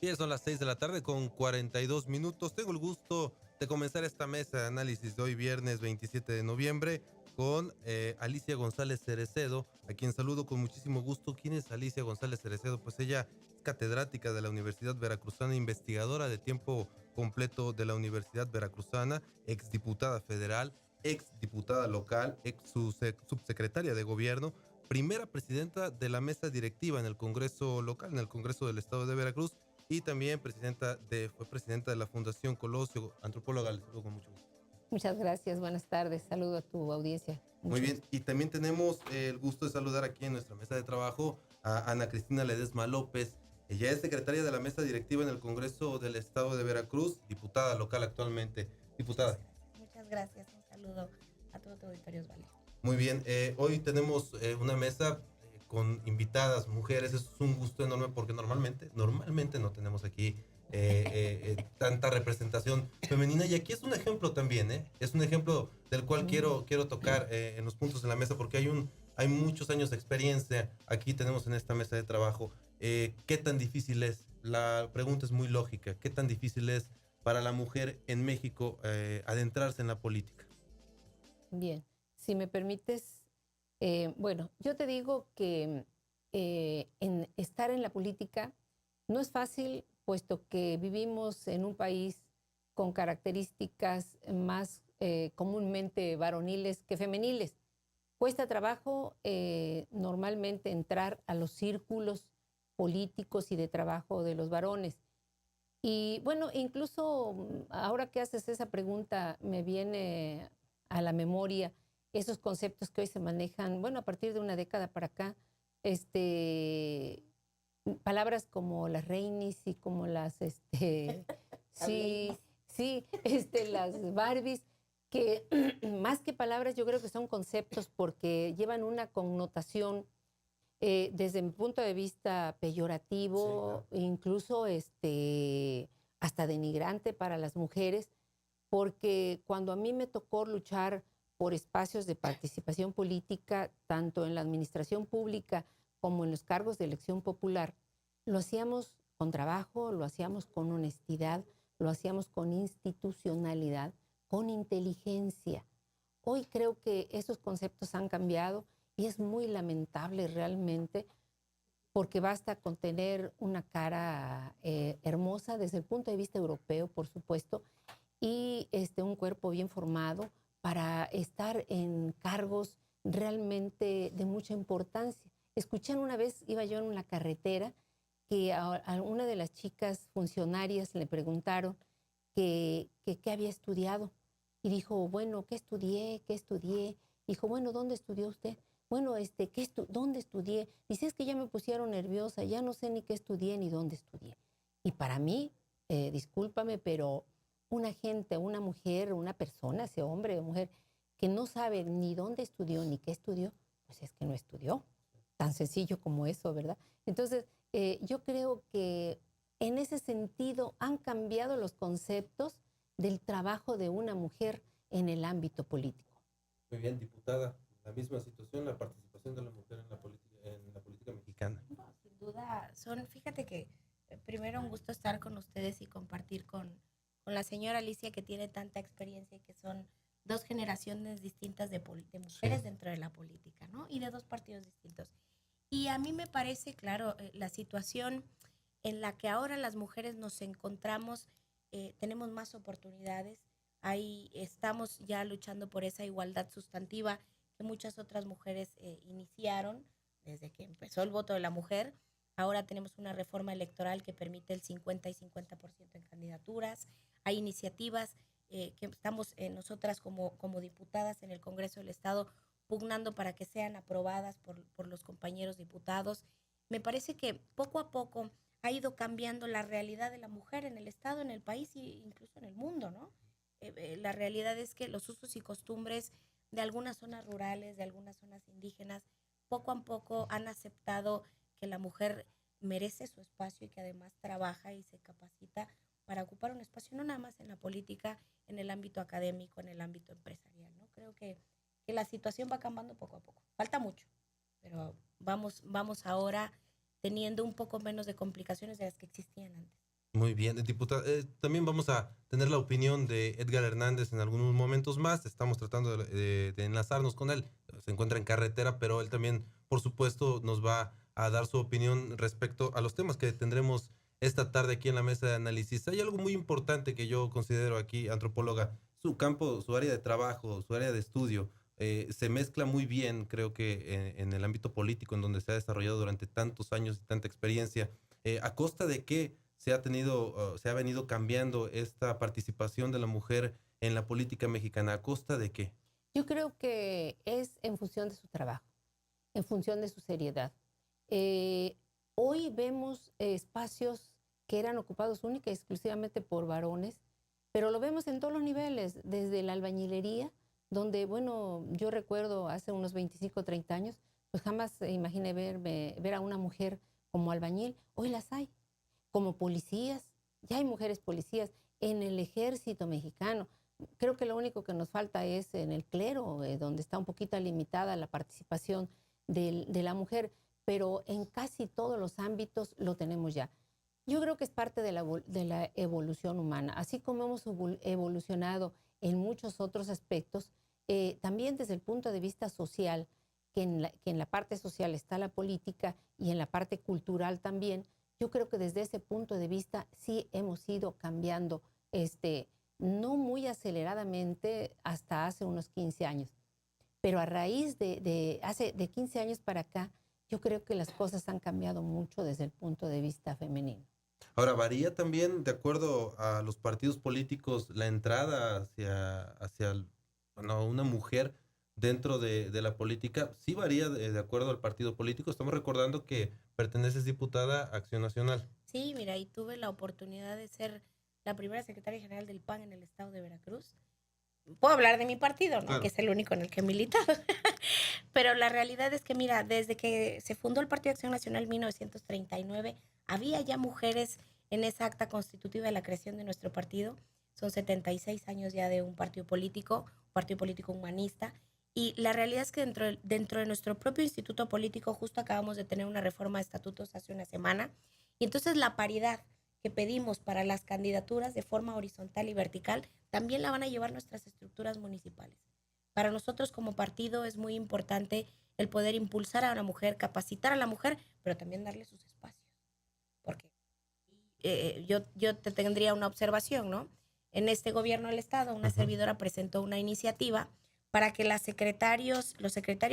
Y son las 6 de la tarde con 42 minutos. Tengo el gusto de comenzar esta mesa de análisis de hoy viernes 27 de noviembre con Alicia González Cerecedo, a quien saludo con muchísimo gusto. ¿Quién es Alicia González Cerecedo? Pues ella es catedrática de la Universidad Veracruzana, investigadora de tiempo completo de la Universidad Veracruzana, exdiputada federal, exdiputada local, ex subsecretaria de gobierno, primera presidenta de la mesa directiva en el Congreso local, en el Congreso del Estado de Veracruz, y también fue presidenta de la Fundación Colosio, antropóloga. Les saludo con mucho gusto. Muchas gracias, buenas tardes, saludo a tu audiencia. Muy Mucho bien, gusto. y también tenemos el gusto de saludar aquí en nuestra mesa de trabajo a Ana Cristina Ledesma López. Ella es secretaria de la mesa directiva en el Congreso del Estado de Veracruz, diputada local actualmente. Diputada. Muchas gracias. Un saludo a todo tu auditorio, Osvaldo. Muy bien, hoy tenemos una mesa con invitadas mujeres. Es un gusto enorme porque normalmente no tenemos aquí tanta representación femenina, y aquí es un ejemplo también, es un ejemplo del cual quiero tocar en los puntos de la mesa, porque hay muchos años de experiencia. Aquí tenemos en esta mesa de trabajo. ¿Qué tan difícil es? La pregunta es muy lógica. ¿Qué tan difícil es para la mujer en México adentrarse en la política? Bien, si me permites, bueno, yo te digo que en estar en la política no es fácil, puesto que vivimos en un país con características más comúnmente varoniles que femeniles. Cuesta trabajo normalmente entrar a los círculos políticos y de trabajo de los varones. Y bueno, incluso ahora que haces esa pregunta, me viene a la memoria esos conceptos que hoy se manejan, bueno, a partir de una década para acá, palabras como las reinis y como las, sí, sí, las Barbies, que más que palabras yo creo que son conceptos porque llevan una connotación desde mi punto de vista peyorativo, sí, claro, incluso hasta denigrante para las mujeres, porque cuando a mí me tocó luchar por espacios de participación política, tanto en la administración pública como en los cargos de elección popular, lo hacíamos con trabajo, lo hacíamos con honestidad, lo hacíamos con institucionalidad, con inteligencia. Hoy creo que esos conceptos han cambiado y es muy lamentable realmente, porque basta con tener una cara hermosa desde el punto de vista europeo, por supuesto, y un cuerpo bien formado para estar en cargos realmente de mucha importancia. Escuché una vez, iba yo en la carretera, que a una de las chicas funcionarias le preguntaron que qué había estudiado. Y dijo, bueno, ¿qué estudié? ¿Qué estudié? Dijo, bueno, ¿dónde estudió usted? Bueno, ¿dónde estudié? Dice, es que ya me pusieron nerviosa, ya no sé ni qué estudié ni dónde estudié. Y para mí, discúlpame, pero una gente, una mujer, una persona, sea hombre o mujer, que no sabe ni dónde estudió ni qué estudió, pues es que no estudió. Tan sencillo como eso, ¿verdad? Entonces, yo creo que en ese sentido han cambiado los conceptos del trabajo de una mujer en el ámbito político. Muy bien, diputada. La misma situación, la participación de la mujer en la política mexicana. No, sin duda, fíjate que primero un gusto estar con ustedes y compartir con la señora Alicia, que tiene tanta experiencia y que son dos generaciones distintas de mujeres, sí, dentro de la política, ¿no? Y de dos partidos distintos. Y a mí me parece, claro, la situación en la que ahora las mujeres nos encontramos, tenemos más oportunidades, ahí estamos ya luchando por esa igualdad sustantiva que muchas otras mujeres iniciaron desde que empezó el voto de la mujer. Ahora tenemos una reforma electoral que permite el 50 y 50% en candidaturas. Hay iniciativas que estamos nosotras como diputadas en el Congreso del Estado pugnando para que sean aprobadas por los compañeros diputados. Me parece que poco a poco ha ido cambiando la realidad de la mujer en el Estado, en el país e incluso en el mundo, ¿no? La realidad es que los usos y costumbres de algunas zonas rurales, de algunas zonas indígenas, poco a poco han aceptado que la mujer merece su espacio y que además trabaja y se capacita para ocupar un espacio no nada más en la política, en el ámbito académico, en el ámbito empresarial, ¿no? Creo que la situación va cambiando poco a poco. Falta mucho, pero vamos ahora teniendo un poco menos de complicaciones de las que existían antes. Muy bien, diputada. También vamos a tener la opinión de Edgar Hernández en algunos momentos más. Estamos tratando de enlazarnos con él. Se encuentra en carretera, pero él también, por supuesto, nos va a dar su opinión respecto a los temas que tendremos esta tarde aquí en la mesa de análisis. Hay algo muy importante que yo considero aquí, antropóloga, su campo, su área de trabajo, su área de estudio. Se mezcla muy bien, creo que en el ámbito político, en donde se ha desarrollado durante tantos años y tanta experiencia. ¿A costa de qué se ha venido cambiando esta participación de la mujer en la política mexicana? ¿A costa de qué? Yo creo que es en función de su trabajo, en función de su seriedad. Eh, Hoy vemos espacios que eran ocupados única y exclusivamente por varones, pero lo vemos en todos los niveles, desde la albañilería, donde, bueno, yo recuerdo hace unos 25 o 30 años, pues jamás imaginé ver a una mujer como albañil. Hoy las hay. Como policías, ya hay mujeres policías en el ejército mexicano. Creo que lo único que nos falta es en el clero, donde está un poquito limitada la participación de la mujer, pero en casi todos los ámbitos lo tenemos ya. Yo creo que es parte de la evolución humana. Así como hemos evolucionado en muchos otros aspectos, también desde el punto de vista social, que en la parte social está la política y en la parte cultural también. Yo creo que desde ese punto de vista sí hemos ido cambiando, no muy aceleradamente hasta hace unos 15 años, pero a raíz de 15 años para acá, yo creo que las cosas han cambiado mucho desde el punto de vista femenino. Ahora, varía también, de acuerdo a los partidos políticos, la entrada hacia una mujer dentro de la política. Sí varía de acuerdo al partido político. Estamos recordando que perteneces, diputada, a Acción Nacional. Sí, mira, y tuve la oportunidad de ser la primera secretaria general del PAN en el estado de Veracruz. Puedo hablar de mi partido, ¿no? Claro. Que es el único en el que he militado. Pero la realidad es que, mira, desde que se fundó el Partido Acción Nacional en 1939, había ya mujeres en esa acta constitutiva de la creación de nuestro partido. Son 76 años ya de un partido político humanista. Y la realidad es que dentro de nuestro propio instituto político justo acabamos de tener una reforma de estatutos hace una semana. Y entonces la paridad que pedimos para las candidaturas de forma horizontal y vertical también la van a llevar nuestras estructuras municipales. Para nosotros como partido es muy importante el poder impulsar a la mujer, capacitar a la mujer, pero también darle sus espacios. Porque yo te tendría una observación, ¿no? En este gobierno del Estado, una servidora presentó una iniciativa para que los secretarios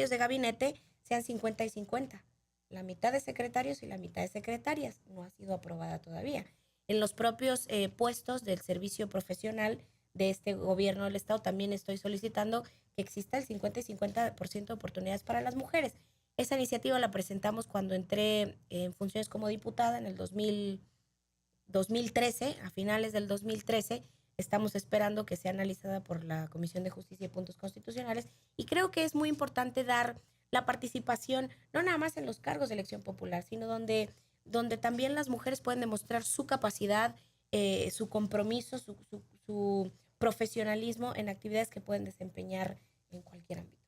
de gabinete sean 50 y 50. La mitad de secretarios y la mitad de secretarias. No ha sido aprobada todavía. En los propios puestos del servicio profesional de este gobierno del Estado también estoy solicitando que exista el 50 y 50% de oportunidades para las mujeres. Esa iniciativa la presentamos cuando entré en funciones como diputada en el 2013, a finales del 2013. Estamos esperando que sea analizada por la Comisión de Justicia y Puntos Constitucionales y creo que es muy importante dar la participación, no nada más en los cargos de elección popular, sino donde también las mujeres pueden demostrar su capacidad, su compromiso, su profesionalismo en actividades que pueden desempeñar en cualquier ámbito.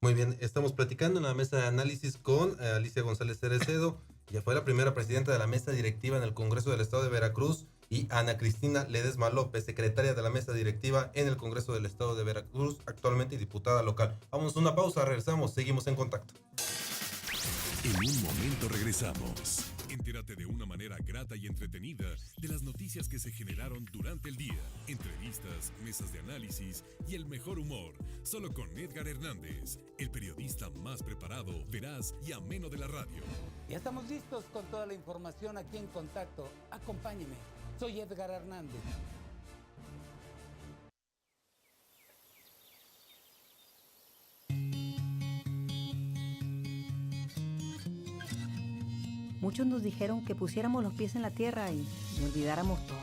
Muy bien, estamos platicando en la mesa de análisis con Alicia González Cerecedo. Ella fue la primera presidenta de la mesa directiva en el Congreso del Estado de Veracruz, y Ana Cristina Ledesma López, secretaria de la mesa directiva en el Congreso del Estado de Veracruz, actualmente diputada local. Vamos a una pausa, regresamos, seguimos en contacto. En un momento regresamos. Entérate de una manera grata y entretenida de las noticias que se generaron durante el día, entrevistas, mesas de análisis y el mejor humor, solo con Edgar Hernández, el periodista más preparado, veraz y ameno de la radio. Ya estamos listos con toda la información aquí en Contacto. Acompáñeme, soy Edgar Hernández. Muchos nos dijeron que pusiéramos los pies en la tierra y olvidáramos todo.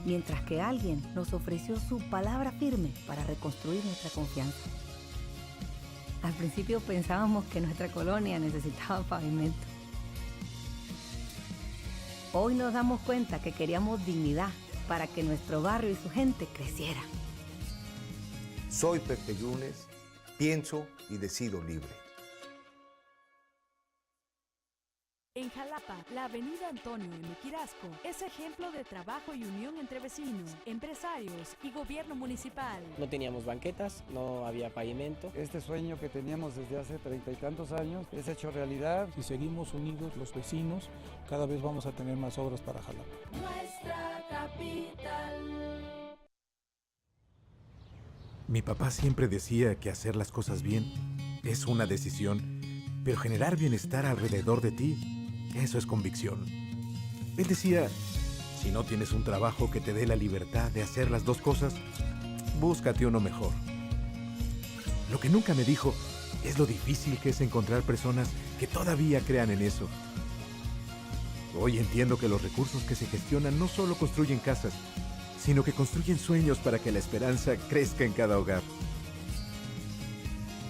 Mientras que alguien nos ofreció su palabra firme para reconstruir nuestra confianza. Al principio pensábamos que nuestra colonia necesitaba pavimento. Hoy nos damos cuenta que queríamos dignidad para que nuestro barrio y su gente creciera. Soy Pepe Yunes, pienso y decido libre. En Jalapa, la avenida Antonio M. Quirasco es ejemplo de trabajo y unión entre vecinos, empresarios y gobierno municipal. No teníamos banquetas, no había pavimento. Este sueño que teníamos desde hace 30 y tantos años es hecho realidad. Si seguimos unidos los vecinos, cada vez vamos a tener más obras para Jalapa. Nuestra capital. Mi papá siempre decía que hacer las cosas bien es una decisión, pero generar bienestar alrededor de ti, eso es convicción. Él decía, si no tienes un trabajo que te dé la libertad de hacer las dos cosas, búscate uno mejor. Lo que nunca me dijo es lo difícil que es encontrar personas que todavía crean en eso. Hoy entiendo que los recursos que se gestionan no solo construyen casas, sino que construyen sueños para que la esperanza crezca en cada hogar.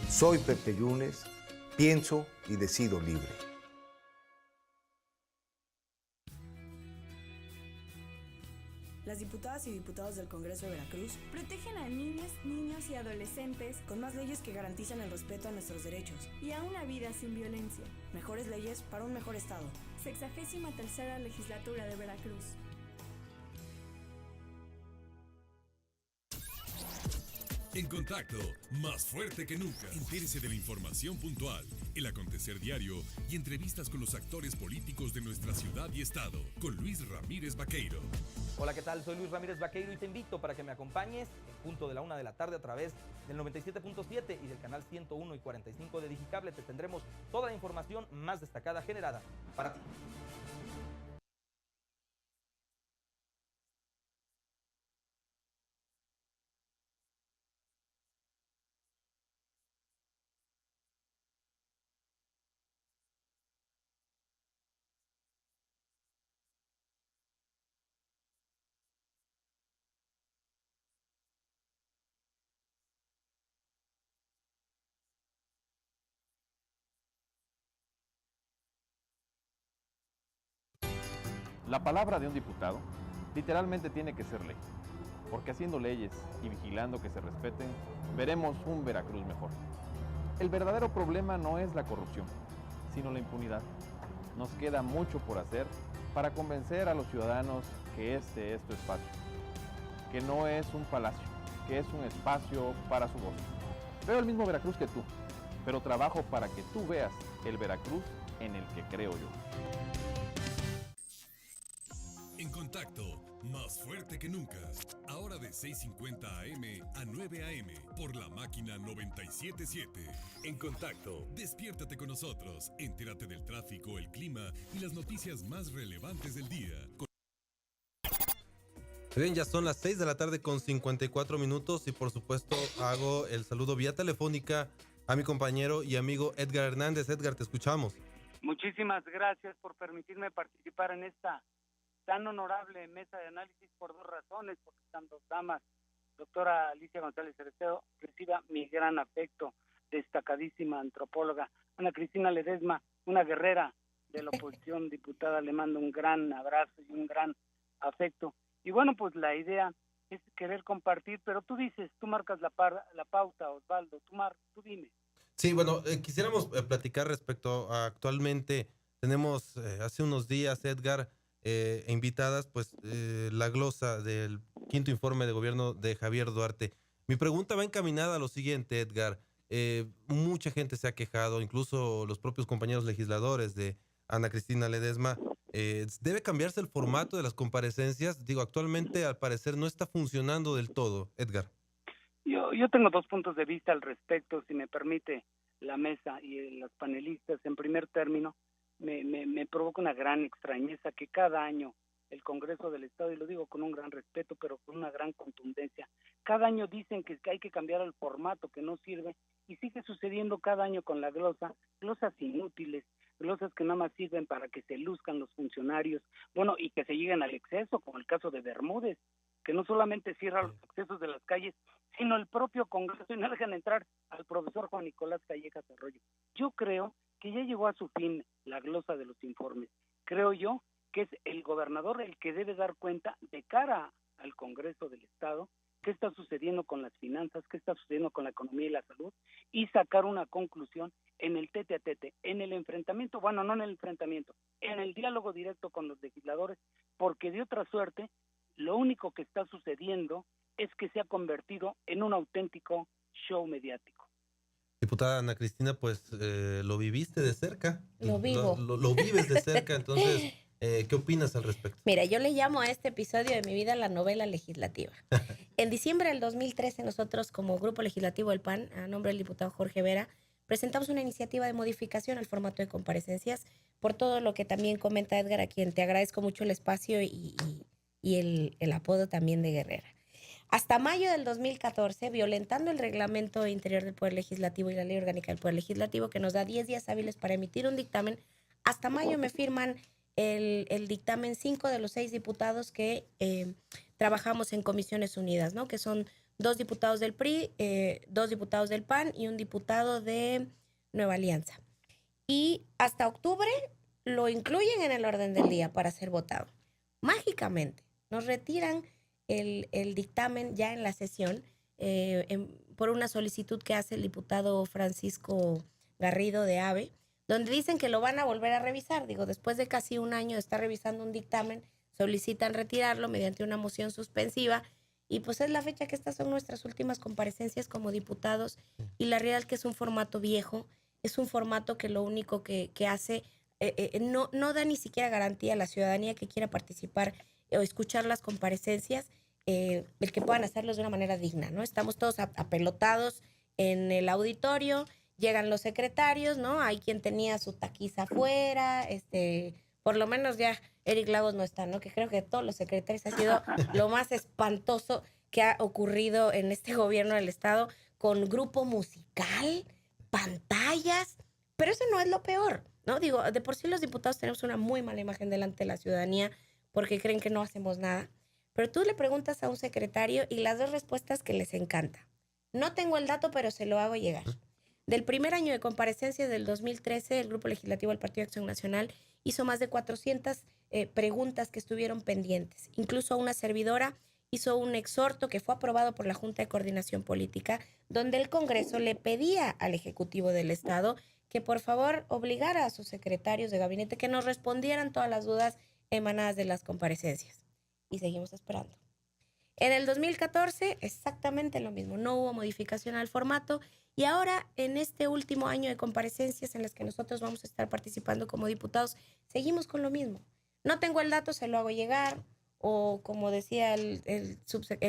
Soy Pepe Yunes, pienso y decido libre. Las diputadas y diputados del Congreso de Veracruz protegen a niñas, niños y adolescentes con más leyes que garantizan el respeto a nuestros derechos y a una vida sin violencia. Mejores leyes para un mejor Estado. 63ª Legislatura de Veracruz. En contacto, más fuerte que nunca. Entérese de la información puntual, el acontecer diario y entrevistas con los actores políticos de nuestra ciudad y estado, con Luis Ramírez Vaqueiro. Hola, ¿qué tal? Soy Luis Ramírez Vaqueiro y te invito para que me acompañes en punto de la 1 de la tarde a través del 97.7 y del canal 101 y 45 de Digicable. Te tendremos toda la información más destacada generada para ti. La palabra de un diputado literalmente tiene que ser ley, porque haciendo leyes y vigilando que se respeten, veremos un Veracruz mejor. El verdadero problema no es la corrupción, sino la impunidad. Nos queda mucho por hacer para convencer a los ciudadanos que este es tu espacio, que no es un palacio, que es un espacio para su voz. Veo el mismo Veracruz que tú, pero trabajo para que tú veas el Veracruz en el que creo yo. En contacto, más fuerte que nunca. Ahora de 6:50 AM a 9 AM por la máquina 977. En contacto, despiértate con nosotros. Entérate del tráfico, el clima y las noticias más relevantes del día. Bien, ya son las 6 de la tarde con 54 minutos y por supuesto hago el saludo vía telefónica a mi compañero y amigo Edgar Hernández. Edgar, te escuchamos. Muchísimas gracias por permitirme participar en esta tan honorable mesa de análisis por dos razones, porque están dos damas. Doctora Alicia González Cerecedo, reciba mi gran afecto, destacadísima antropóloga. Ana Cristina Ledesma, una guerrera de la oposición, diputada, le mando un gran abrazo y un gran afecto. Y bueno, pues la idea es querer compartir, pero tú dices, tú marcas la pauta, Osvaldo, tú dime. Sí, bueno, quisiéramos platicar respecto a actualmente, tenemos hace unos días, Edgar, invitadas, pues la glosa del quinto informe de gobierno de Javier Duarte. Mi pregunta va encaminada a lo siguiente, Edgar. Mucha gente se ha quejado, incluso los propios compañeros legisladores de Ana Cristina Ledesma. ¿Debe cambiarse el formato de las comparecencias? Digo, actualmente al parecer no está funcionando del todo, Edgar. Yo tengo dos puntos de vista al respecto, si me permite la mesa y los panelistas. En primer término, me provoca una gran extrañeza que cada año el Congreso del Estado, y lo digo con un gran respeto, pero con una gran contundencia, cada año dicen que hay que cambiar el formato, que no sirve, y sigue sucediendo cada año con la glosas inútiles, glosas que nada más sirven para que se luzcan los funcionarios, bueno, y que se lleguen al exceso, como el caso de Bermúdez, que no solamente cierra los accesos de las calles, sino el propio Congreso, y no dejan entrar al profesor Juan Nicolás Callejas Arroyo. Yo creo que ya llegó a su fin la glosa de los informes. Creo yo que es el gobernador el que debe dar cuenta de cara al Congreso del Estado qué está sucediendo con las finanzas, qué está sucediendo con la economía y la salud, y sacar una conclusión en el tete a tete, en el enfrentamiento, bueno, no en el enfrentamiento, en el diálogo directo con los legisladores, porque de otra suerte, lo único que está sucediendo es que se ha convertido en un auténtico show mediático. Diputada Ana Cristina, pues lo viviste de cerca. Lo vivo. Lo vives de cerca, entonces, ¿qué opinas al respecto? Mira, yo le llamo a este episodio de mi vida la novela legislativa. En diciembre del 2013, nosotros como Grupo Legislativo del PAN, a nombre del diputado Jorge Vera, presentamos una iniciativa de modificación al formato de comparecencias, por todo lo que también comenta Edgar, a quien te agradezco mucho el espacio y el apodo también de guerrera. Hasta mayo del 2014, violentando el reglamento interior del Poder Legislativo y la Ley Orgánica del Poder Legislativo, que nos da 10 días hábiles para emitir un dictamen, hasta mayo me firman el dictamen 5 de los 6 diputados que trabajamos en Comisiones Unidas, ¿no? Que son 2 diputados del PRI, 2 diputados del PAN y un diputado de Nueva Alianza. Y hasta octubre lo incluyen en el orden del día para ser votado. Mágicamente nos retiran el dictamen ya en la sesión por una solicitud que hace el diputado Francisco Garrido de AVE, donde dicen que lo van a volver a revisar. Digo, después de casi un año de estar revisando un dictamen, solicitan retirarlo mediante una moción suspensiva y pues es la fecha que estas son nuestras últimas comparecencias como diputados y la realidad es que es un formato viejo, es un formato que lo único que hace no da ni siquiera garantía a la ciudadanía que quiera participar o escuchar las comparecencias, el que puedan hacerlo de una manera digna, ¿no? Estamos todos apelotados en el auditorio, llegan los secretarios, ¿no? Hay quien tenía su taquiza afuera, por lo menos ya Eric Lagos no está, ¿no? Que creo que todos los secretarios ha sido lo más espantoso que ha ocurrido en este gobierno del estado, con grupo musical, pantallas, pero eso no es lo peor, ¿no? Digo, de por sí los diputados tenemos una muy mala imagen delante de la ciudadanía porque creen que no hacemos nada. Pero tú le preguntas a un secretario y las 2 respuestas que les encanta. No tengo el dato, pero se lo hago llegar. Del primer año de comparecencias del 2013, el Grupo Legislativo del Partido de Acción Nacional hizo más de 400 preguntas que estuvieron pendientes. Incluso una servidora hizo un exhorto que fue aprobado por la Junta de Coordinación Política, donde el Congreso le pedía al Ejecutivo del Estado que por favor obligara a sus secretarios de gabinete que nos respondieran todas las dudas emanadas de las comparecencias. Y seguimos esperando. En el 2014, exactamente lo mismo. No hubo modificación al formato. Y ahora, en este último año de comparecencias en las que nosotros vamos a estar participando como diputados, seguimos con lo mismo. No tengo el dato, se lo hago llegar. O como decía el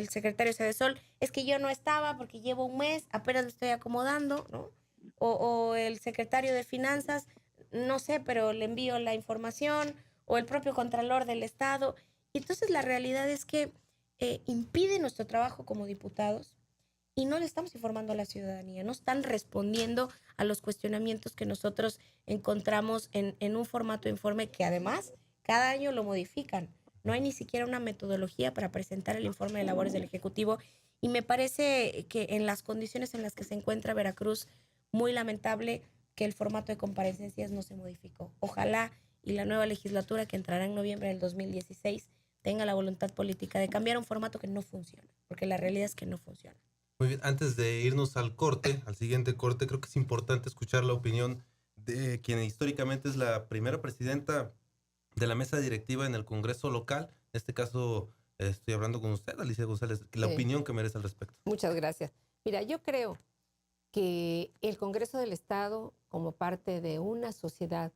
secretario Cedesol, es que yo no estaba porque llevo un mes, apenas me estoy acomodando, ¿no? O el secretario de Finanzas, no sé, pero le envío la información. O el propio Contralor del Estado. Y entonces la realidad es que impide nuestro trabajo como diputados y no le estamos informando a la ciudadanía, no están respondiendo a los cuestionamientos que nosotros encontramos en un formato de informe que además cada año lo modifican. No hay ni siquiera una metodología para presentar el informe de labores del Ejecutivo y me parece que en las condiciones en las que se encuentra Veracruz, muy lamentable que el formato de comparecencias no se modificó. Ojalá y la nueva legislatura que entrará en noviembre del 2016 tenga la voluntad política de cambiar un formato que no funciona, porque la realidad es que no funciona. Muy bien, antes de irnos al corte, al siguiente corte, creo que es importante escuchar la opinión de quien históricamente es la primera presidenta de la mesa directiva en el Congreso local. En este caso, estoy hablando con usted, Alicia González, la opinión que merece al respecto. Muchas gracias. Mira, yo creo que el Congreso del Estado, como parte de una sociedad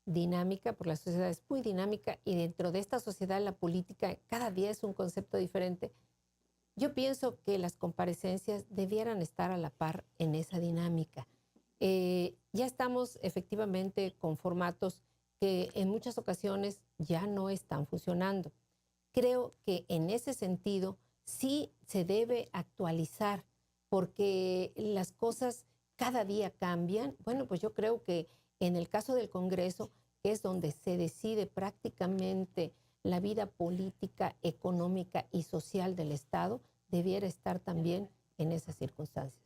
dinámica, porque la sociedad es muy dinámica y dentro de esta sociedad la política cada día es un concepto diferente. Yo pienso que las comparecencias debieran estar a la par en esa dinámica. Ya estamos efectivamente con formatos que en muchas ocasiones ya no están funcionando. Creo que en ese sentido sí se debe actualizar porque las cosas cada día cambian. Bueno, pues yo creo que en el caso del Congreso, que es donde se decide prácticamente la vida política, económica y social del Estado, debiera estar también en esas circunstancias.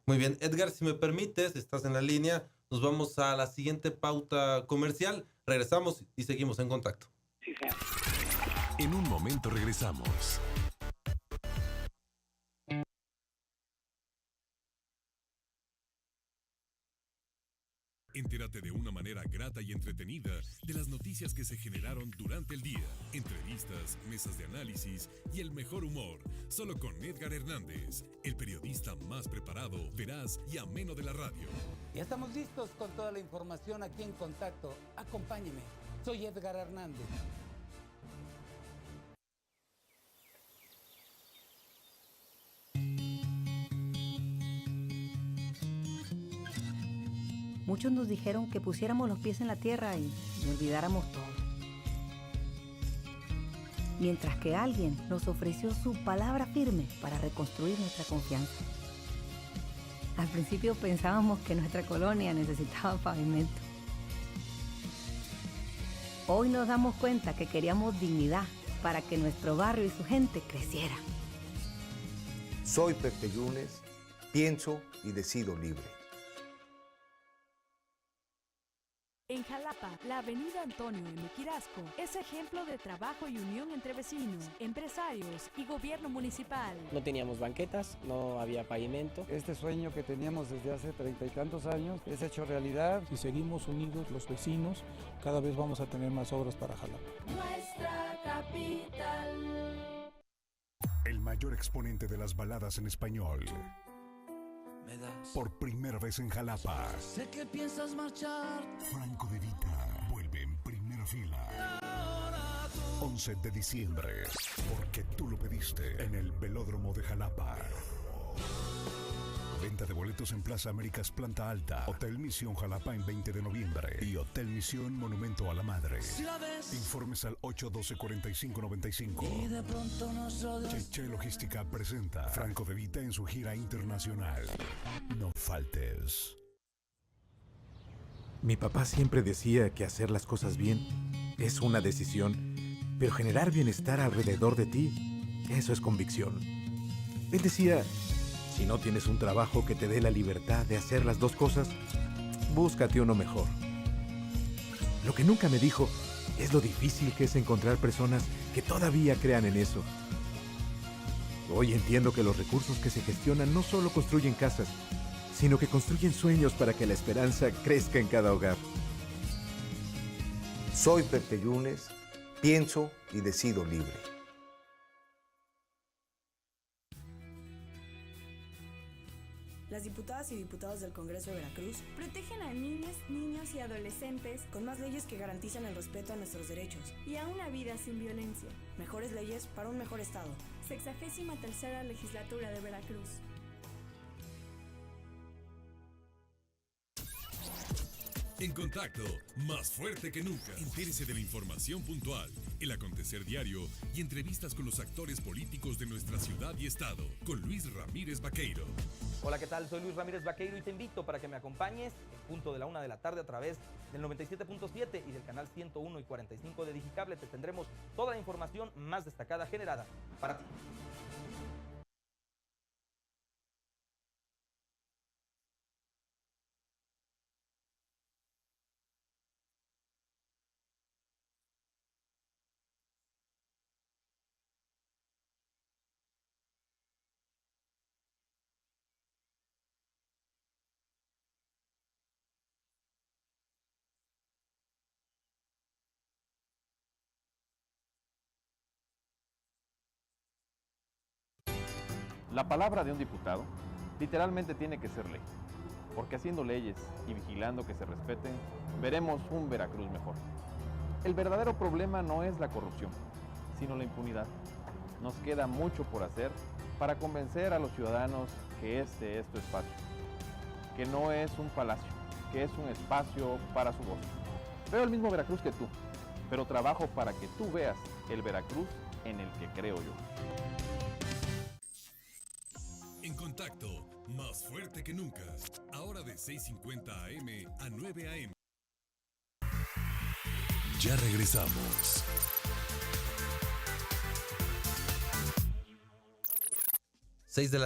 Muy bien, Edgar, si me permites, estás en la línea, nos vamos a la siguiente pauta comercial, regresamos y seguimos en contacto. En un momento regresamos. Entérate de una manera grata y entretenida de las noticias que se generaron durante el día, entrevistas, mesas de análisis y el mejor humor, solo con Edgar Hernández, el periodista más preparado, veraz y ameno de la radio. Ya estamos listos con toda la información aquí en Contacto. Acompáñeme, soy Edgar Hernández. Muchos nos dijeron que pusiéramos los pies en la tierra y olvidáramos todo. Mientras que alguien nos ofreció su palabra firme para reconstruir nuestra confianza. Al principio pensábamos que nuestra colonia necesitaba pavimento. Hoy nos damos cuenta que queríamos dignidad para que nuestro barrio y su gente creciera. Soy Pepe Yunes, pienso y decido libre. En Jalapa, la avenida Antonio M. Quirasco es ejemplo de trabajo y unión entre vecinos, empresarios y gobierno municipal. No teníamos banquetas, no había pavimento. Este sueño que teníamos desde hace 30 y tantos años es hecho realidad. Si seguimos unidos los vecinos, cada vez vamos a tener más obras para Jalapa. Nuestra capital. El mayor exponente de las baladas en español. Por primera vez en Jalapa. Sé que piensas marchar. Franco De Vita vuelve en primera fila. 11 de diciembre. Porque tú lo pediste en el Velódromo de Jalapa. Venta de boletos en Plaza Américas Planta Alta, Hotel Misión Jalapa en 20 de noviembre y Hotel Misión Monumento a la Madre. Si la ves, informes al 812-4595. y de pronto nos rodeas. Cheche Logística presenta Franco De Vita en su gira internacional. No faltes. Mi papá siempre decía que hacer las cosas bien es una decisión, pero generar bienestar alrededor de ti, eso es convicción. Él decía, si no tienes un trabajo que te dé la libertad de hacer las dos cosas, búscate uno mejor. Lo que nunca me dijo es lo difícil que es encontrar personas que todavía crean en eso. Hoy entiendo que los recursos que se gestionan no solo construyen casas, sino que construyen sueños para que la esperanza crezca en cada hogar. Soy Pepe Yunes, pienso y decido libre. Las diputadas y diputados del Congreso de Veracruz Protegen a niñas, niños y adolescentes con más leyes que garantizan el respeto a nuestros derechos. y a una vida sin violencia. Mejores leyes para un mejor Estado. 63ª Legislatura de Veracruz. En Contacto, más fuerte que nunca. Entérese de la información puntual, el acontecer diario y entrevistas con los actores políticos de nuestra ciudad y estado, con Luis Ramírez Vaqueiro. Hola, ¿qué tal? Soy Luis Ramírez Vaqueiro y te invito para que me acompañes en punto de la 1 de la tarde a través del 97.7 y del canal 101 y 45 de Digicable. Te tendremos toda la información más destacada generada para ti. La palabra de un diputado literalmente tiene que ser ley, porque haciendo leyes y vigilando que se respeten, veremos un Veracruz mejor. El verdadero problema no es la corrupción, sino la impunidad. Nos queda mucho por hacer para convencer a los ciudadanos que este es tu espacio, que no es un palacio, que es un espacio para su voz. Veo el mismo Veracruz que tú, pero trabajo para que tú veas el Veracruz en el que creo yo. En Contacto, más fuerte que nunca. Ahora de 6:50 AM a 9 AM. Ya regresamos. Siete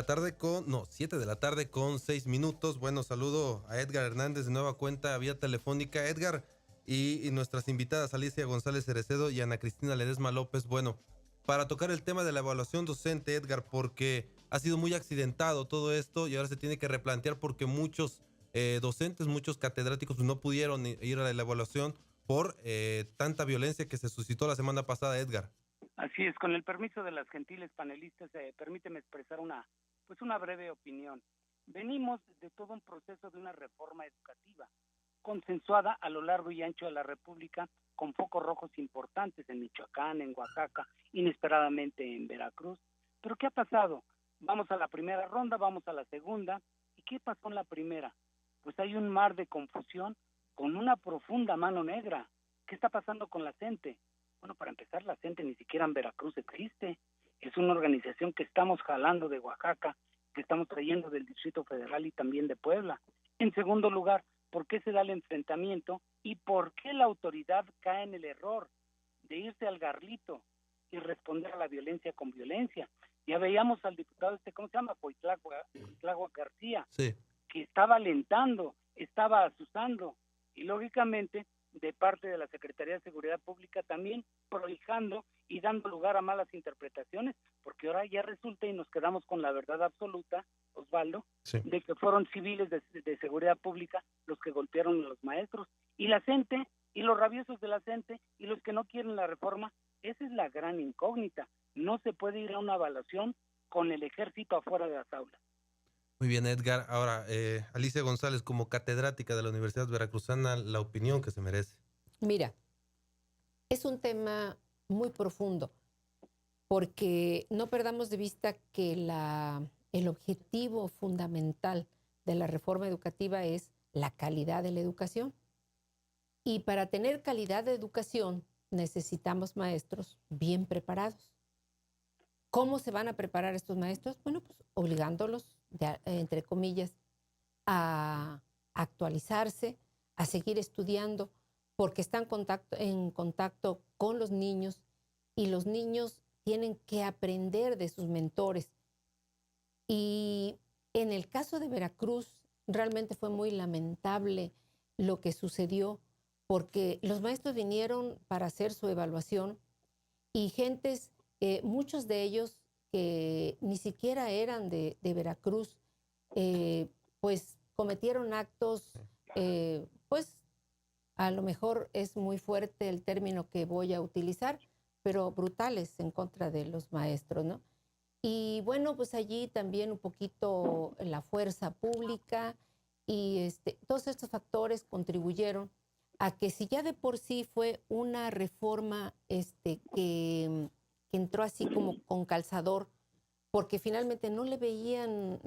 de la tarde con 6 minutos. Bueno, saludo a Edgar Hernández de nueva cuenta vía telefónica. Edgar y nuestras invitadas Alicia González Cerecedo y Ana Cristina Ledesma López. Bueno, para tocar el tema de la evaluación docente, Edgar, porque ha sido muy accidentado todo esto y ahora se tiene que replantear porque muchos docentes, muchos catedráticos no pudieron ir a la evaluación por tanta violencia que se suscitó la semana pasada, Edgar. Así es, con el permiso de las gentiles panelistas, permíteme expresar una breve opinión. Venimos de todo un proceso de una reforma educativa, consensuada a lo largo y ancho de la República, con focos rojos importantes en Michoacán, en Oaxaca, inesperadamente en Veracruz. ¿Pero qué ha pasado? Vamos a la primera ronda, vamos a la segunda. ¿Y qué pasó en la primera? Pues hay un mar de confusión con una profunda mano negra. ¿Qué está pasando con la CENTE? Bueno, para empezar, la CENTE ni siquiera en Veracruz existe. Es una organización que estamos jalando de Oaxaca, que estamos trayendo del Distrito Federal y también de Puebla. En segundo lugar, ¿por qué se da el enfrentamiento y por qué la autoridad cae en el error de irse al garlito y responder a la violencia con violencia? Ya veíamos al diputado ¿cómo se llama? Cuitlagua García, sí, que estaba alentando, estaba asusando, y lógicamente de parte de la Secretaría de Seguridad Pública también prohijando y dando lugar a malas interpretaciones, porque ahora ya resulta y nos quedamos con la verdad absoluta, Osvaldo, sí, de que fueron civiles de seguridad pública los que golpearon a los maestros, y la CENTE, y los rabiosos de la CENTE, y los que no quieren la reforma. Esa es la gran incógnita. No se puede ir a una evaluación con el ejército afuera de las aulas. Muy bien, Edgar. Ahora, Alicia González, como catedrática de la Universidad Veracruzana, la opinión que se merece. Mira, es un tema muy profundo, porque no perdamos de vista que el objetivo fundamental de la reforma educativa es la calidad de la educación. Y para tener calidad de educación necesitamos maestros bien preparados. ¿Cómo se van a preparar estos maestros? Bueno, pues obligándolos, entre comillas, a actualizarse, a seguir estudiando, porque están en contacto con los niños y los niños tienen que aprender de sus mentores. Y en el caso de Veracruz, realmente fue muy lamentable lo que sucedió, porque los maestros vinieron para hacer su evaluación y muchos de ellos que ni siquiera eran de Veracruz, pues cometieron actos, pues a lo mejor es muy fuerte el término que voy a utilizar, pero brutales en contra de los maestros, ¿no? Y bueno, pues allí también un poquito la fuerza pública y todos estos factores contribuyeron a que, si ya de por sí fue una reforma que entró así como con calzador, porque finalmente no le veían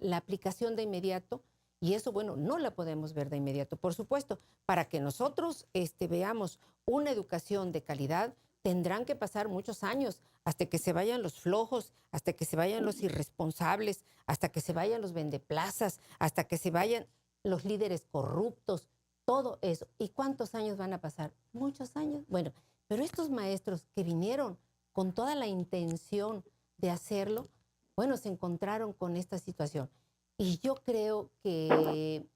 la aplicación de inmediato, y eso, bueno, no la podemos ver de inmediato. Por supuesto, para que nosotros veamos una educación de calidad, tendrán que pasar muchos años hasta que se vayan los flojos, hasta que se vayan los irresponsables, hasta que se vayan los vendeplazas, hasta que se vayan los líderes corruptos, todo eso. ¿Y cuántos años van a pasar? Muchos años. Bueno, pero estos maestros que vinieron con toda la intención de hacerlo, bueno, se encontraron con esta situación. Y yo creo que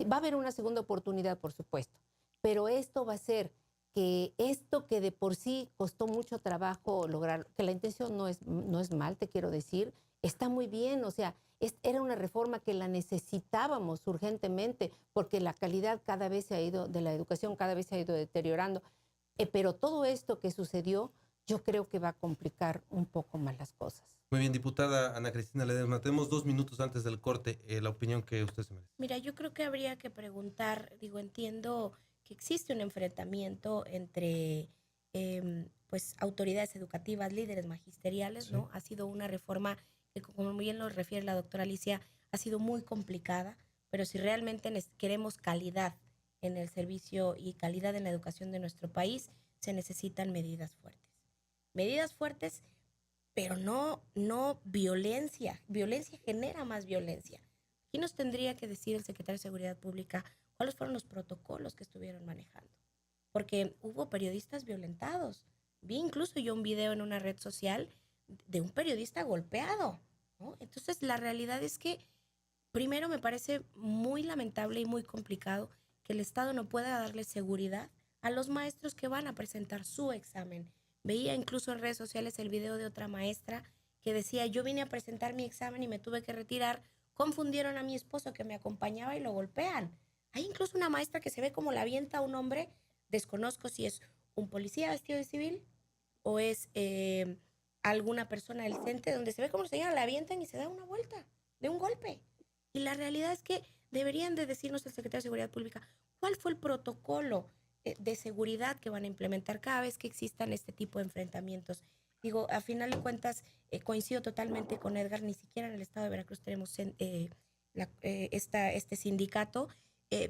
va a haber una segunda oportunidad, por supuesto, pero esto va a ser que esto que de por sí costó mucho trabajo lograr, que la intención no es mal, te quiero decir, está muy bien, o sea, era una reforma que la necesitábamos urgentemente, porque la calidad de la educación cada vez se ha ido deteriorando, pero todo esto que sucedió, yo creo que va a complicar un poco más las cosas. Muy bien, diputada Ana Cristina Ledesma, tenemos 2 minutos antes del corte, la opinión que usted se merece. Mira, yo creo que habría que preguntar, entiendo que existe un enfrentamiento entre pues autoridades educativas, líderes magisteriales, sí, ¿no? Ha sido una reforma que, como bien lo refiere la doctora Alicia, ha sido muy complicada, pero si realmente queremos calidad en el servicio y calidad en la educación de nuestro país, se necesitan medidas fuertes. Medidas fuertes, pero no violencia. Violencia genera más violencia. Aquí nos tendría que decir el secretario de Seguridad Pública cuáles fueron los protocolos que estuvieron manejando. Porque hubo periodistas violentados. Vi incluso yo un video en una red social de un periodista golpeado, ¿no? Entonces, la realidad es que, primero, me parece muy lamentable y muy complicado que el Estado no pueda darle seguridad a los maestros que van a presentar su examen. Veía incluso en redes sociales el video de otra maestra que decía, yo vine a presentar mi examen y me tuve que retirar confundieron a mi esposo que me acompañaba y lo golpean. Hay incluso una maestra que se ve como la avienta a un hombre, desconozco si es un policía vestido de civil o es alguna persona del CENTE, donde se ve como la señora la avientan y se da una vuelta de un golpe. Y la realidad es que deberían de decirnos el secretario de Seguridad Pública cuál fue el protocolo de seguridad que van a implementar cada vez que existan este tipo de enfrentamientos. Digo, a final de cuentas, coincido totalmente con Edgar, ni siquiera en el estado de Veracruz tenemos este sindicato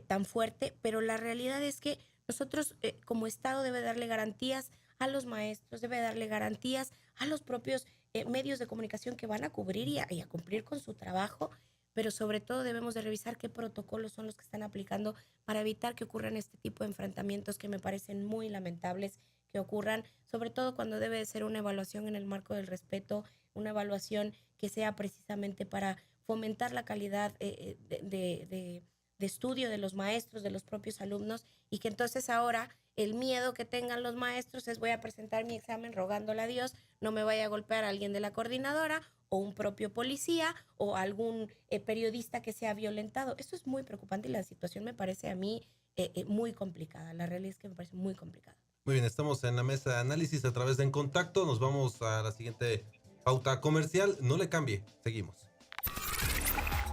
tan fuerte, pero la realidad es que nosotros como estado debe darle garantías a los maestros, debe darle garantías a los propios medios de comunicación que van a cubrir y a cumplir con su trabajo, pero sobre todo debemos de revisar qué protocolos son los que están aplicando para evitar que ocurran este tipo de enfrentamientos que me parecen muy lamentables que ocurran, sobre todo cuando debe de ser una evaluación en el marco del respeto, una evaluación que sea precisamente para fomentar la calidad de estudio de los maestros, de los propios alumnos, y que entonces ahora el miedo que tengan los maestros es voy a presentar mi examen rogándole a Dios, no me vaya a golpear a alguien de la coordinadora o un propio policía o algún periodista que sea violentado. Eso es muy preocupante y la situación me parece a mí muy complicada. La realidad es que me parece muy complicada. Muy bien, estamos en la mesa de análisis a través de En Contacto. Nos vamos a la siguiente pauta comercial. No le cambie, seguimos.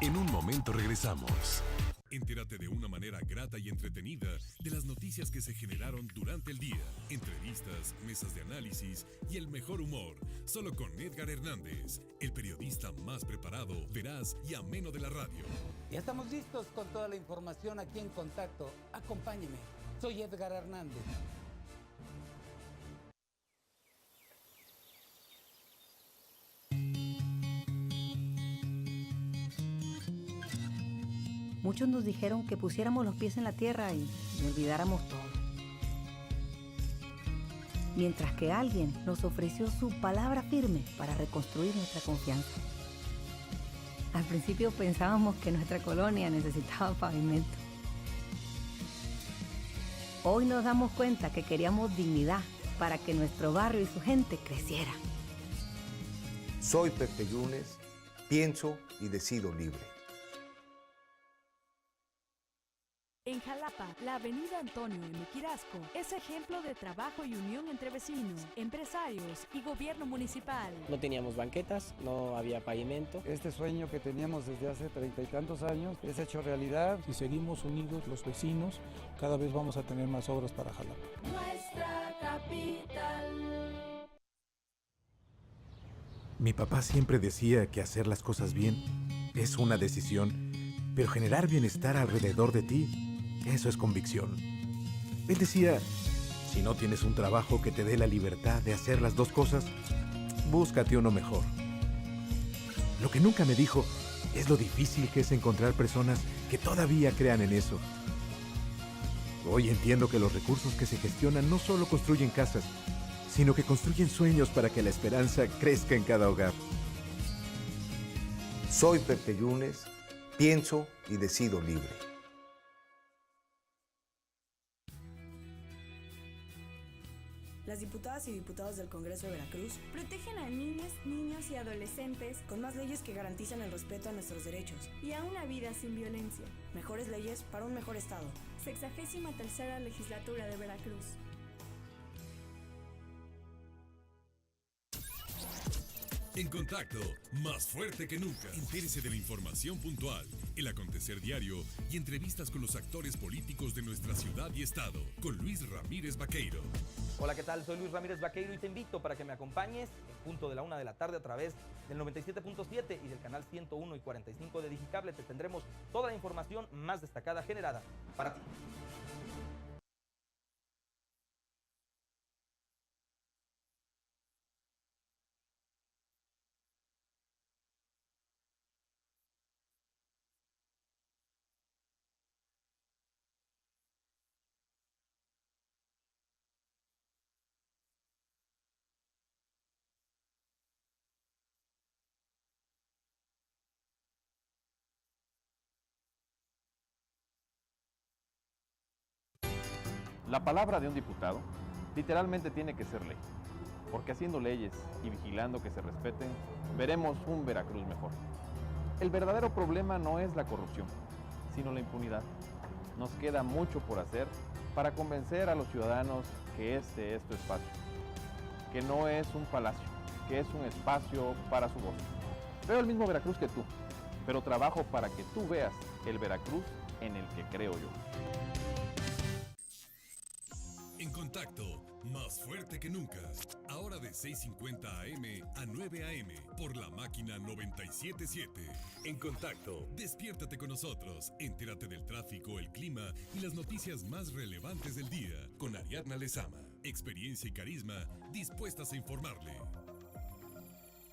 En un momento regresamos. Entérate de una manera grata y entretenida de las noticias que se generaron durante el día. Entrevistas, mesas de análisis y el mejor humor. Solo con Edgar Hernández, el periodista más preparado, veraz y ameno de la radio. Ya estamos listos con toda la información aquí en Contacto. Acompáñeme. Soy Edgar Hernández. Muchos nos dijeron que pusiéramos los pies en la tierra y olvidáramos todo. Mientras que alguien nos ofreció su palabra firme para reconstruir nuestra confianza. Al principio pensábamos que nuestra colonia necesitaba pavimento. Hoy nos damos cuenta que queríamos dignidad para que nuestro barrio y su gente creciera. Soy Pepe Yunes, pienso y decido libre. En Jalapa, la avenida Antonio M. Quirasco es ejemplo de trabajo y unión entre vecinos, empresarios y gobierno municipal. No teníamos banquetas, no había pavimento. Este sueño que teníamos desde hace 30 y tantos años es hecho realidad. Si seguimos unidos los vecinos, cada vez vamos a tener más obras para Jalapa. Nuestra capital. Mi papá siempre decía que hacer las cosas bien es una decisión, pero generar bienestar alrededor de ti, eso es convicción. Él decía, si no tienes un trabajo que te dé la libertad de hacer las dos cosas, búscate uno mejor. Lo que nunca me dijo es lo difícil que es encontrar personas que todavía crean en eso. Hoy entiendo que los recursos que se gestionan no solo construyen casas, sino que construyen sueños para que la esperanza crezca en cada hogar. Soy Pepe Yunes, pienso y decido libre. Las diputadas y diputados del Congreso de Veracruz protegen a niñas, niños y adolescentes con más leyes que garantizan el respeto a nuestros derechos. y a una vida sin violencia. Mejores leyes para un mejor Estado. 63ª Legislatura de Veracruz. En Contacto, más fuerte que nunca. Entérese de la información puntual, el acontecer diario y entrevistas con los actores políticos de nuestra ciudad y estado, con Luis Ramírez Vaqueiro. Hola, ¿qué tal? Soy Luis Ramírez Vaqueiro y te invito para que me acompañes en punto de la 1 de la tarde a través del 97.7 y del canal 101 y 45 de Digicable. Te tendremos toda la información más destacada generada para ti. La palabra de un diputado literalmente tiene que ser ley, porque haciendo leyes y vigilando que se respeten, veremos un Veracruz mejor. El verdadero problema no es la corrupción, sino la impunidad. Nos queda mucho por hacer para convencer a los ciudadanos que este es tu espacio, que no es un palacio, que es un espacio para su voz. Veo el mismo Veracruz que tú, pero trabajo para que tú veas el Veracruz en el que creo yo. En contacto, más fuerte que nunca. Ahora de 6:50 AM a 9 AM por la máquina 97.7. En contacto, despiértate con nosotros. Entérate del tráfico, el clima y las noticias más relevantes del día con Ariadna Lezama. Experiencia y carisma dispuestas a informarle.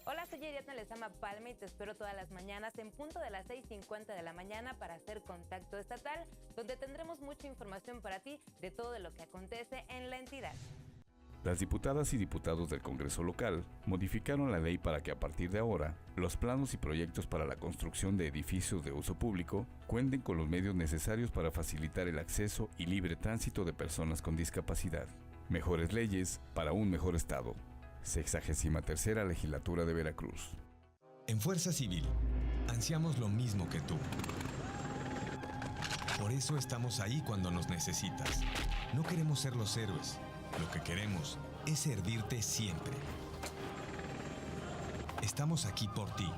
Hola, soy Ariadna Lezama Palma y te espero todas las mañanas en punto de las 6:50 de la mañana para hacer Contacto Estatal, donde tendremos mucha información para ti de todo lo que acontece en la entidad. Las diputadas y diputados del Congreso local modificaron la ley para que a partir de ahora los planos y proyectos para la construcción de edificios de uso público cuenten con los medios necesarios para facilitar el acceso y libre tránsito de personas con discapacidad. Mejores leyes para un mejor Estado. 63ª Legislatura de Veracruz. En Fuerza Civil, ansiamos lo mismo que tú. Por eso estamos ahí cuando nos necesitas. No queremos ser los héroes. Lo que queremos es servirte siempre. Estamos aquí por ti.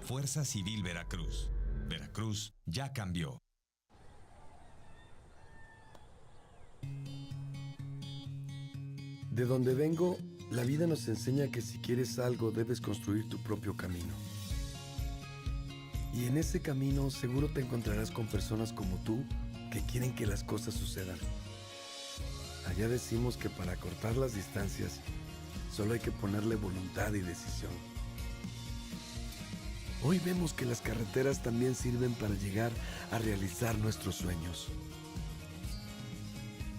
Fuerza Civil Veracruz. Veracruz ya cambió. De donde vengo, la vida nos enseña que si quieres algo debes construir tu propio camino. Y en ese camino seguro te encontrarás con personas como tú que quieren que las cosas sucedan. Allá decimos que para cortar las distancias solo hay que ponerle voluntad y decisión. Hoy vemos que las carreteras también sirven para llegar a realizar nuestros sueños.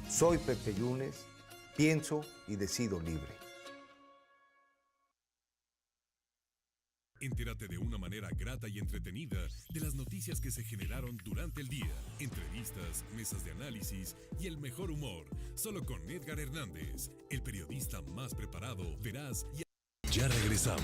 Soy Pepe Yunes, pienso y decido libre. Entérate de una manera grata y entretenida de las noticias que se generaron durante el día. Entrevistas, mesas de análisis y el mejor humor. Solo con Edgar Hernández, el periodista más preparado, veraz y... Ya regresamos.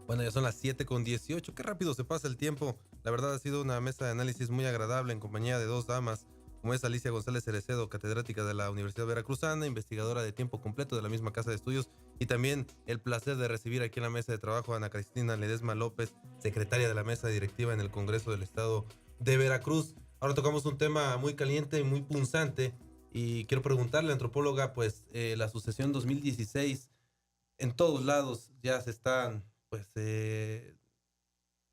Bueno, ya son las 7:18. Qué rápido se pasa el tiempo. La verdad ha sido una mesa de análisis muy agradable en compañía de dos damas, como es Alicia González Cerecedo, catedrática de la Universidad Veracruzana, investigadora de tiempo completo de la misma casa de estudios, y también el placer de recibir aquí en la mesa de trabajo a Ana Cristina Ledesma López, secretaria de la mesa directiva en el Congreso del Estado de Veracruz. Ahora tocamos un tema muy caliente y muy punzante, y quiero preguntarle, antropóloga, pues la sucesión 2016, en todos lados ya se están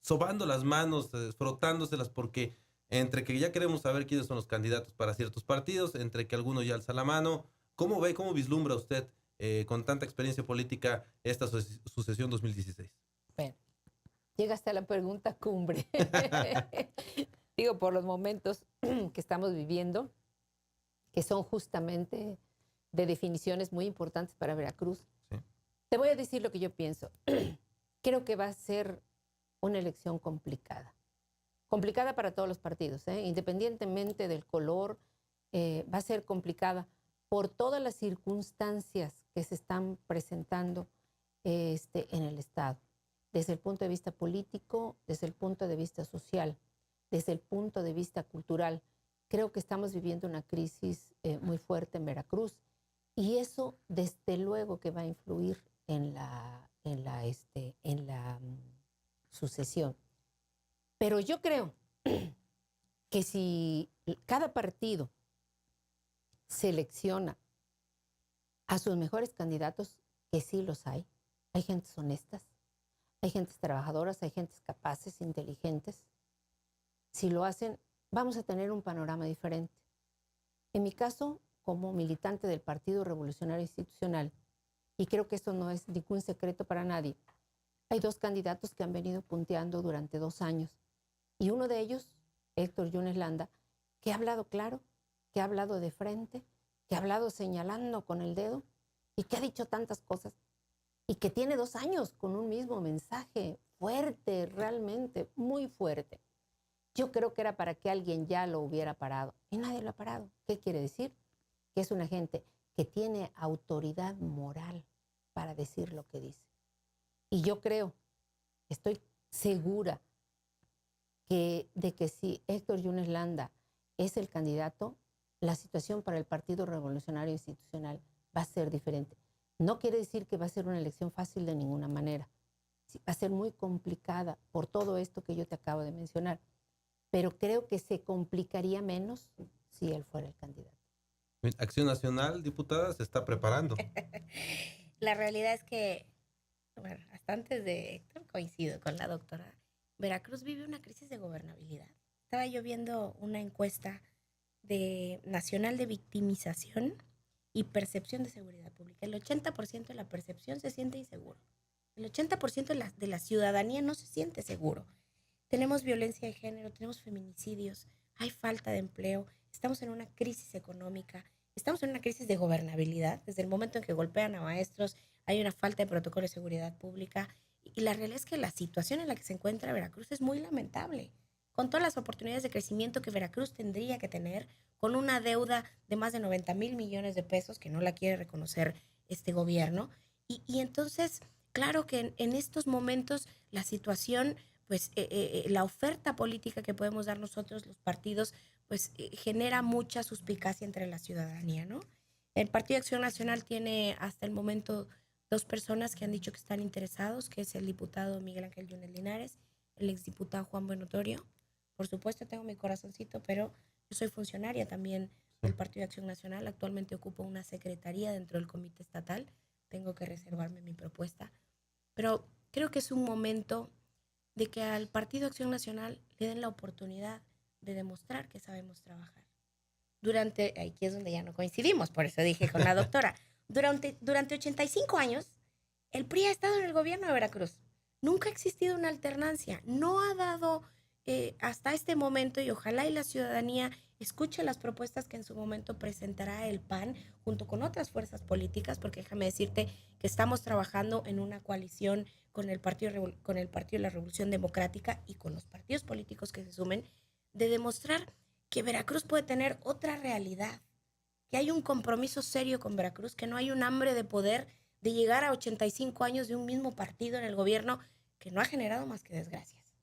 sobando las manos, frotándoselas, porque entre que ya queremos saber quiénes son los candidatos para ciertos partidos, entre que alguno ya alza la mano, ¿cómo ve, cómo vislumbra usted con tanta experiencia política esta sucesión 2016? Bueno, llega hasta la pregunta cumbre. Digo, por los momentos que estamos viviendo, que son justamente de definiciones muy importantes para Veracruz. Sí. Te voy a decir lo que yo pienso. Creo que va a ser una elección complicada. Complicada para todos los partidos, independientemente del color, va a ser complicada por todas las circunstancias que se están presentando en el Estado, desde el punto de vista político, desde el punto de vista social, desde el punto de vista cultural. Creo que estamos viviendo una crisis muy fuerte en Veracruz y eso desde luego que va a influir en la sucesión. Pero yo creo que si cada partido selecciona a sus mejores candidatos, que sí los hay gentes honestas, hay gentes trabajadoras, hay gentes capaces, inteligentes. Si lo hacen, vamos a tener un panorama diferente. En mi caso, como militante del Partido Revolucionario Institucional, y creo que esto no es ningún secreto para nadie, hay dos candidatos que han venido punteando durante 2 años. Y uno de ellos, Héctor Yunes Landa, que ha hablado claro, que ha hablado de frente, que ha hablado señalando con el dedo y que ha dicho tantas cosas y que tiene 2 años con un mismo mensaje fuerte, realmente muy fuerte. Yo creo que era para que alguien ya lo hubiera parado y nadie lo ha parado. ¿Qué quiere decir? Que es una gente que tiene autoridad moral para decir lo que dice. Y yo estoy segura de que si Héctor Yunes Landa es el candidato, la situación para el Partido Revolucionario Institucional va a ser diferente. No quiere decir que va a ser una elección fácil de ninguna manera. Sí, va a ser muy complicada por todo esto que yo te acabo de mencionar, pero creo que se complicaría menos si él fuera el candidato. Acción Nacional, diputada, se está preparando. La realidad es que, bueno, hasta antes de Héctor, coincido con la doctora, Veracruz vive una crisis de gobernabilidad. Estaba yo viendo una encuesta nacional de victimización y percepción de seguridad pública. El 80% de la percepción se siente inseguro. El 80% de la ciudadanía no se siente seguro. Tenemos violencia de género, tenemos feminicidios, hay falta de empleo, estamos en una crisis económica, estamos en una crisis de gobernabilidad. Desde el momento en que golpean a maestros, hay una falta de protocolo de seguridad pública. Y la realidad es que la situación en la que se encuentra Veracruz es muy lamentable. Con todas las oportunidades de crecimiento que Veracruz tendría que tener, con una deuda de más de 90,000 millones de pesos, que no la quiere reconocer este gobierno. Y entonces, claro que en estos momentos la situación, pues la oferta política que podemos dar nosotros, los partidos, pues genera mucha suspicacia entre la ciudadanía, ¿no? El Partido Acción Nacional tiene hasta el momento 2 personas que han dicho que están interesados, que es el diputado Miguel Ángel Yunes Linares, el exdiputado Juan Buenotorio. Por supuesto tengo mi corazoncito, pero yo soy funcionaria también del Partido Acción Nacional. Actualmente ocupo una secretaría dentro del comité estatal. Tengo que reservarme mi propuesta. Pero creo que es un momento de que al Partido Acción Nacional le den la oportunidad de demostrar que sabemos trabajar. Aquí es donde ya no coincidimos, por eso dije con la doctora. Durante 85 años, el PRI ha estado en el gobierno de Veracruz. Nunca ha existido una alternancia. No ha dado hasta este momento, y ojalá y la ciudadanía escuche las propuestas que en su momento presentará el PAN junto con otras fuerzas políticas, porque déjame decirte que estamos trabajando en una coalición con el Partido de la Revolución Democrática y con los partidos políticos que se sumen, de demostrar que Veracruz puede tener otra realidad, que hay un compromiso serio con Veracruz, que no hay un hambre de poder de llegar a 85 años de un mismo partido en el gobierno que no ha generado más que desgracias.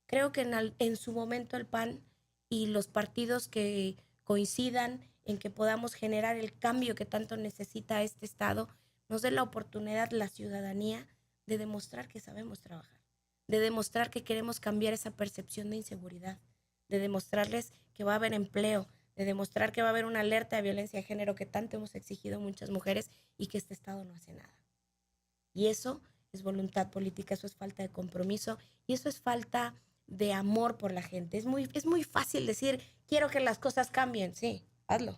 Creo que en su momento el PAN y los partidos que coincidan en que podamos generar el cambio que tanto necesita este Estado, nos dé la oportunidad, la ciudadanía, de demostrar que sabemos trabajar, de demostrar que queremos cambiar esa percepción de inseguridad, de demostrarles que va a haber empleo, de demostrar que va a haber una alerta de violencia de género que tanto hemos exigido muchas mujeres y que este Estado no hace nada. Y eso es voluntad política, eso es falta de compromiso y eso es falta de amor por la gente. Es muy fácil decir, quiero que las cosas cambien. Sí, hazlo.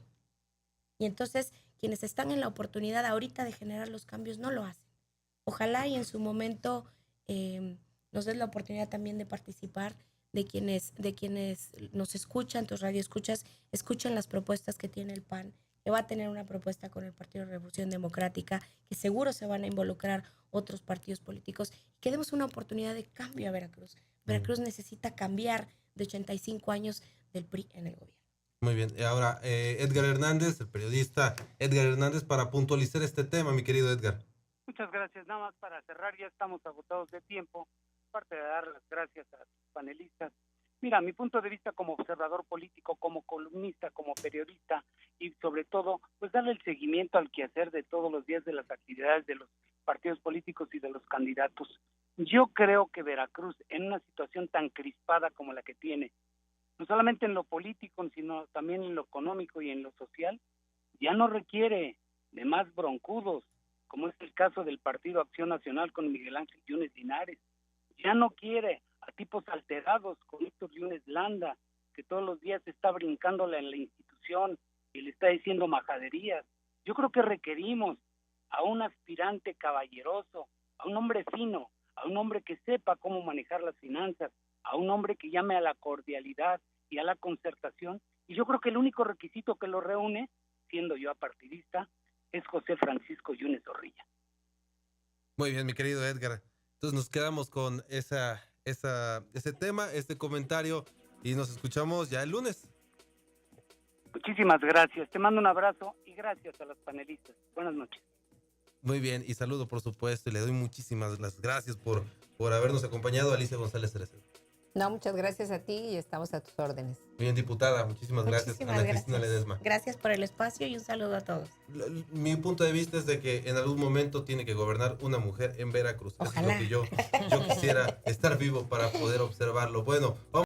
Y entonces, quienes están en la oportunidad ahorita de generar los cambios no lo hacen. Ojalá y en su momento nos des la oportunidad también de participar, de quienes nos escuchan, tus radioescuchas, escuchen las propuestas que tiene el PAN, que va a tener una propuesta con el Partido de Revolución Democrática, que seguro se van a involucrar otros partidos políticos, y que demos una oportunidad de cambio a Veracruz. Veracruz necesita cambiar de 85 años del PRI en el gobierno. Muy bien. Y ahora, Edgar Hernández, el periodista Edgar Hernández, para puntualizar este tema, mi querido Edgar. Muchas gracias. Nada más para cerrar, ya estamos agotados de tiempo. Aparte de dar las gracias a los panelistas. Mira, mi punto de vista como observador político, como columnista, como periodista y sobre todo, pues darle el seguimiento al quehacer de todos los días de las actividades de los partidos políticos y de los candidatos. Yo creo que Veracruz, en una situación tan crispada como la que tiene, no solamente en lo político, sino también en lo económico y en lo social, ya no requiere de más broncudos, como es el caso del Partido Acción Nacional con Miguel Ángel Yunes Linares. Ya no quiere a tipos alterados con Héctor Yunes Landa, que todos los días está brincándole en la institución y le está diciendo majaderías. Yo creo que requerimos a un aspirante caballeroso, a un hombre fino, a un hombre que sepa cómo manejar las finanzas, a un hombre que llame a la cordialidad y a la concertación. Y yo creo que el único requisito que lo reúne, siendo yo apartidista, es José Francisco Yunes Zorrilla. Muy bien, mi querido Edgar. Entonces nos quedamos con ese tema, este comentario, y nos escuchamos ya el lunes. Muchísimas gracias. Te mando un abrazo y gracias a los panelistas. Buenas noches. Muy bien, y saludo por supuesto, y le doy muchísimas las gracias por habernos acompañado, Alicia González Cereceda. No, muchas gracias a ti y estamos a tus órdenes. Bien, diputada, muchísimas gracias. Ana Cristina Ledesma. Gracias por el espacio y un saludo a todos. Mi punto de vista es de que en algún momento tiene que gobernar una mujer en Veracruz. Ojalá. Eso es lo que yo quisiera estar vivo para poder observarlo. Bueno, vamos.